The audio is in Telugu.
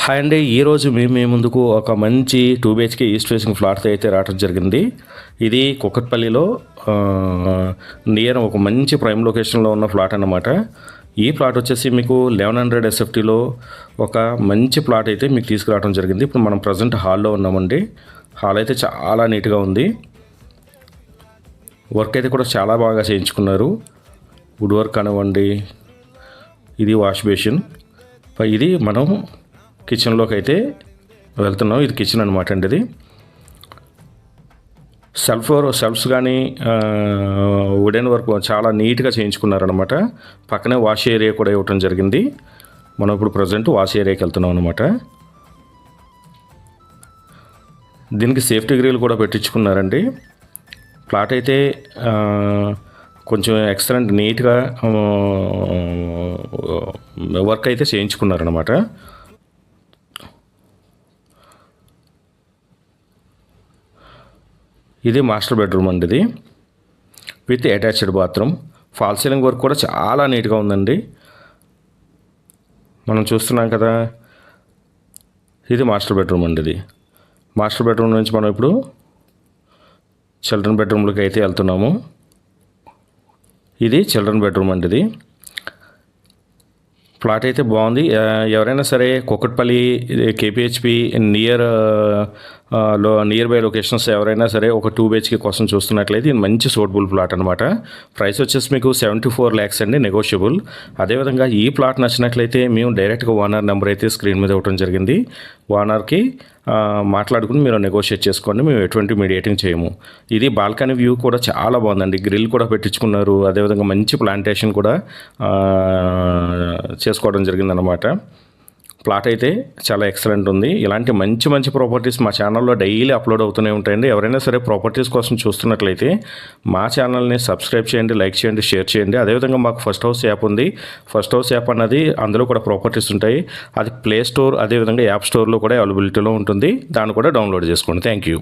హాయ్ అండి. ఈరోజు మేము మీ ముందుకు ఒక మంచి 2 BHK ఈస్ట్ ఫేసింగ్ ఫ్లాట్తో అయితే రావడం జరిగింది. ఇది కూకట్పల్లిలో నియర్ ఒక మంచి ప్రైమ్ లొకేషన్లో ఉన్న ఫ్లాట్ అన్నమాట. ఈ ప్లాట్ వచ్చేసి మీకు 1100 SFTలో ఒక మంచి ప్లాట్ అయితే మీకు తీసుకురావడం జరిగింది. ఇప్పుడు మనం ప్రజెంట్ హాల్లో ఉన్నామండి. హాల్ అయితే చాలా నీట్గా ఉంది. వర్క్ అయితే కూడా చాలా బాగా చేయించుకున్నారు. వుడ్ వర్క్ అనివ్వండి. ఇది వాష్ బేసిన్. ఇది మనం కిచెన్లోకి అయితే వెళ్తున్నాం. ఇది కిచెన్ అనమాట అండి. ఇది సెల్ఫ్స్ కానీ వుడెన్ వర్క్ చాలా నీట్గా చేయించుకున్నారనమాట. పక్కనే వాష్ ఏరియా కూడా ఇవ్వటం జరిగింది. మనం ఇప్పుడు ప్రజెంట్ వాష్ ఏరియాకి వెళ్తున్నాం అనమాట. దీనికి సేఫ్టీ గ్రిల్ కూడా పెట్టించుకున్నారండి. ప్లాట్ అయితే కొంచెం ఎక్సలెంట్ నీట్గా వర్క్ అయితే చేయించుకున్నారనమాట. ఇది మాస్టర్ బెడ్రూమ్ అండి. ఇది with attached bathroom. Fall ceiling work కూడా చాలా నీట్గా ఉందండి. మనం చూస్తున్నాం కదా. ఇది మాస్టర్ బెడ్రూమ్ అండి. ఇది మాస్టర్ బెడ్రూమ్ నుంచి మనం ఇప్పుడు చిల్డ్రన్ బెడ్రూమ్లోకి అయితే వెళ్తున్నాము. ఇది చిల్డ్రన్ బెడ్రూమ్ అండి. ఇది ప్లాట్ అయితే బాగుంది. ఎవరైనా సరే Kukatpally KPHP near by locations ఎవరైనా సరే ఒక 2 BHK కోసం చూస్తున్నట్లయితే ఇది మంచి సూటబుల్ ప్లాట్ అనమాట. ప్రైస్ వచ్చేసి మీకు 74 lakhs అండి, నెగోషియబుల్. అదేవిధంగా ఈ ప్లాట్ నచ్చినట్లయితే మేము డైరెక్ట్గా ఓనర్ నెంబర్ అయితే స్క్రీన్ మీద ఇవ్వడం జరిగింది. ఓనర్కి మాట్లాడుకుని మీరు నెగోషియేట్ చేసుకోండి. మేము ఎటువంటి మీడియేటింగ్ చేయము. ఇది బాల్కనీ వ్యూ కూడా చాలా బాగుందండి. గ్రిల్ కూడా పెట్టించుకున్నారు. అదేవిధంగా మంచి ప్లాంటేషన్ కూడా చేసుకోవడం జరిగిందనమాట. ప్లాట్ అయితే చాలా ఎక్సలెంట్ ఉంది. ఇలాంటి మంచి ప్రాపర్టీస్ మా ఛానల్లో డైలీ అప్లోడ్ అవుతూనే ఉంటాయండి. ఎవరైనా సరే ప్రాపర్టీస్ కోసం చూస్తున్నట్లయితే మా ఛానల్ని సబ్స్క్రైబ్ చేయండి, లైక్ చేయండి, షేర్ చేయండి. అదేవిధంగా మాకు ఫస్ట్ హౌస్ యాప్ ఉంది. ఫస్ట్ హౌస్ యాప్ అన్నది అందులో కూడా ప్రాపర్టీస్ ఉంటాయి. అది ప్లే స్టోర్ అదేవిధంగా యాప్ స్టోర్లో కూడా అవైలబిలిటీలో ఉంటుంది. దాన్ని కూడా డౌన్లోడ్ చేసుకోండి. Thank you.